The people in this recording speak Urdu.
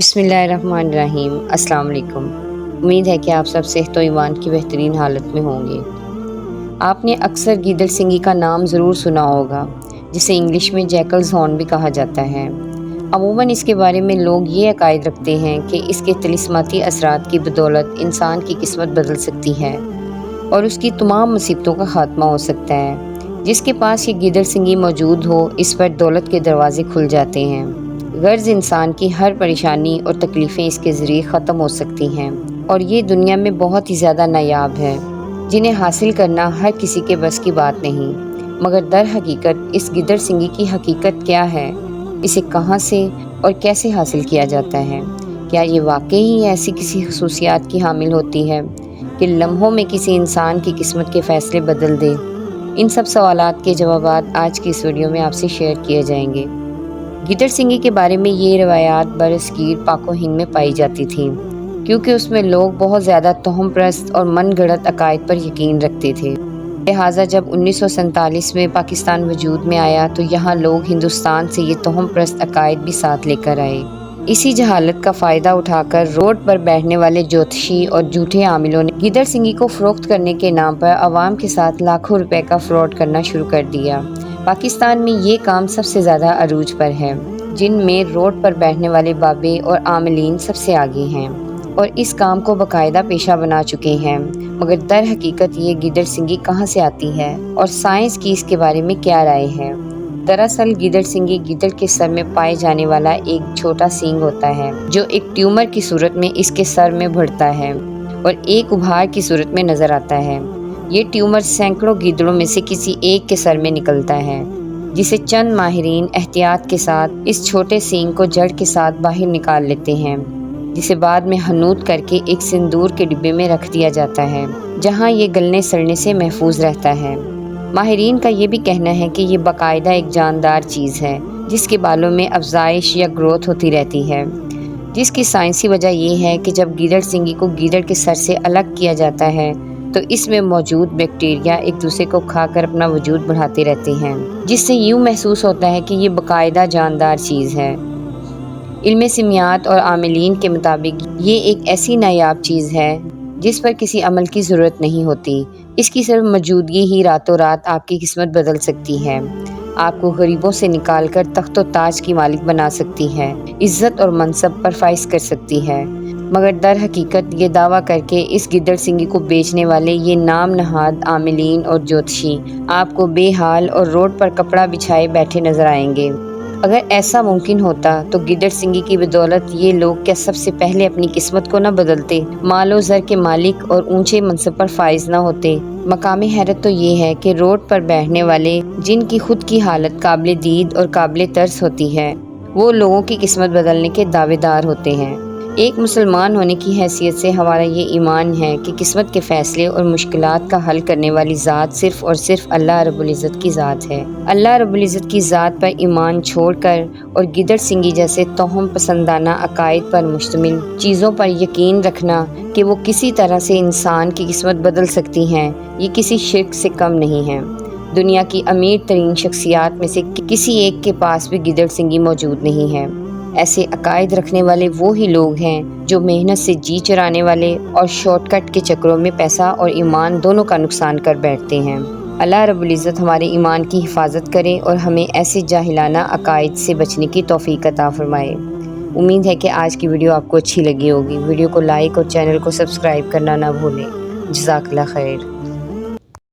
بسم اللہ الرحمن الرحیم۔ السلام علیکم۔ امید ہے کہ آپ سب صحت و ایمان کی بہترین حالت میں ہوں گے۔ آپ نے اکثر گیدڑ سنگی کا نام ضرور سنا ہوگا، جسے انگلش میں جیکلز ہارن بھی کہا جاتا ہے۔ عموماً اس کے بارے میں لوگ یہ عقائد رکھتے ہیں کہ اس کے طلسماتی اثرات کی بدولت انسان کی قسمت بدل سکتی ہے اور اس کی تمام مصیبتوں کا خاتمہ ہو سکتا ہے۔ جس کے پاس یہ گیدڑ سنگی موجود ہو، اس پر دولت کے دروازے کھل جاتے ہیں۔ غرض انسان کی ہر پریشانی اور تکلیفیں اس کے ذریعے ختم ہو سکتی ہیں، اور یہ دنیا میں بہت ہی زیادہ نایاب ہے، جنہیں حاصل کرنا ہر کسی کے بس کی بات نہیں۔ مگر در حقیقت اس گیدڑ سنگی کی حقیقت کیا ہے؟ اسے کہاں سے اور کیسے حاصل کیا جاتا ہے؟ کیا یہ واقعی ہی ایسی کسی خصوصیات کی حامل ہوتی ہے کہ لمحوں میں کسی انسان کی قسمت کے فیصلے بدل دے؟ ان سب سوالات کے جوابات آج کی اس ویڈیو میں آپ سے شیئر کیے جائیں گے۔ گیدڑ سنگی کے بارے میں یہ روایات برصغیر پاک و ہند میں پائی جاتی تھیں، کیونکہ اس میں لوگ بہت زیادہ توہم پرست اور من گھڑت عقائد پر یقین رکھتے تھے۔ لہٰذا جب 1947 میں پاکستان وجود میں آیا تو یہاں لوگ ہندوستان سے یہ توہم پرست عقائد بھی ساتھ لے کر آئے۔ اسی جہالت کا فائدہ اٹھا کر روڈ پر بیٹھنے والے جوتشی اور جھوٹے عاملوں نے گیدڑ سنگی کو فروخت کرنے کے نام پر عوام کے ساتھ لاکھوں روپے کا فراڈ کرنا شروع کر دیا۔ پاکستان میں یہ کام سب سے زیادہ عروج پر ہے، جن میں روڈ پر بیٹھنے والے بابے اور عاملین سب سے آگے ہیں اور اس کام کو باقاعدہ پیشہ بنا چکے ہیں۔ مگر در حقیقت یہ گیدڑ سنگی کہاں سے آتی ہے اور سائنس کی اس کے بارے میں کیا رائے ہے؟ دراصل گیدڑ سنگی گیدڑ کے سر میں پائے جانے والا ایک چھوٹا سینگ ہوتا ہے، جو ایک ٹیومر کی صورت میں اس کے سر میں بڑھتا ہے اور ایک ابھار کی صورت میں نظر آتا ہے۔ یہ ٹیومر سینکڑوں گیدڑوں میں سے کسی ایک کے سر میں نکلتا ہے، جسے چند ماہرین احتیاط کے ساتھ اس چھوٹے سینگ کو جڑ کے ساتھ باہر نکال لیتے ہیں، جسے بعد میں ہنوت کر کے ایک سندور کے ڈبے میں رکھ دیا جاتا ہے، جہاں یہ گلنے سڑنے سے محفوظ رہتا ہے۔ ماہرین کا یہ بھی کہنا ہے کہ یہ باقاعدہ ایک جاندار چیز ہے، جس کے بالوں میں افزائش یا گروتھ ہوتی رہتی ہے، جس کی سائنسی وجہ یہ ہے کہ جب گیدڑ سنگی کو گیدڑ کے سر سے الگ کیا جاتا ہے تو اس میں موجود بیکٹیریا ایک دوسرے کو کھا کر اپنا وجود بڑھاتے رہتے ہیں، جس سے یوں محسوس ہوتا ہے کہ یہ باقاعدہ جاندار چیز ہے۔ علم سمیات اور عاملین کے مطابق یہ ایک ایسی نایاب چیز ہے جس پر کسی عمل کی ضرورت نہیں ہوتی۔ اس کی صرف موجودگی ہی راتوں رات آپ کی قسمت بدل سکتی ہے، آپ کو غریبوں سے نکال کر تخت و تاج کی مالک بنا سکتی ہے، عزت اور منصب پر فائز کر سکتی ہے۔ مگر در حقیقت یہ دعویٰ کر کے اس گیدڑ سنگی کو بیچنے والے یہ نام نہاد عاملین اور جوتشی آپ کو بے حال اور روڈ پر کپڑا بچھائے بیٹھے نظر آئیں گے۔ اگر ایسا ممکن ہوتا تو گیدڑ سنگی کی بدولت یہ لوگ کیا سب سے پہلے اپنی قسمت کو نہ بدلتے، مال و زر کے مالک اور اونچے منصب پر فائز نہ ہوتے؟ مقام حیرت تو یہ ہے کہ روڈ پر بیٹھنے والے، جن کی خود کی حالت قابل دید اور قابل ترس ہوتی ہے، وہ لوگوں کی قسمت بدلنے کے دعوے دار ہوتے ہیں۔ ایک مسلمان ہونے کی حیثیت سے ہمارا یہ ایمان ہے کہ قسمت کے فیصلے اور مشکلات کا حل کرنے والی ذات صرف اور صرف اللہ رب العزت کی ذات ہے۔ اللہ رب العزت کی ذات پر ایمان چھوڑ کر اور گیدڑ سنگی جیسے توہم پسندانہ عقائد پر مشتمل چیزوں پر یقین رکھنا کہ وہ کسی طرح سے انسان کی قسمت بدل سکتی ہیں، یہ کسی شرک سے کم نہیں ہے۔ دنیا کی امیر ترین شخصیات میں سے کسی ایک کے پاس بھی گیدڑ سنگی موجود نہیں ہے۔ ایسے عقائد رکھنے والے وہی لوگ ہیں جو محنت سے جی چرانے والے اور شارٹ کٹ کے چکروں میں پیسہ اور ایمان دونوں کا نقصان کر بیٹھتے ہیں۔ اللہ رب العزت ہمارے ایمان کی حفاظت کرے اور ہمیں ایسے جاہلانہ عقائد سے بچنے کی توفیق عطا فرمائے۔ امید ہے کہ آج کی ویڈیو آپ کو اچھی لگی ہوگی۔ ویڈیو کو لائک اور چینل کو سبسکرائب کرنا نہ بھولیں۔ جزاک اللہ خیر۔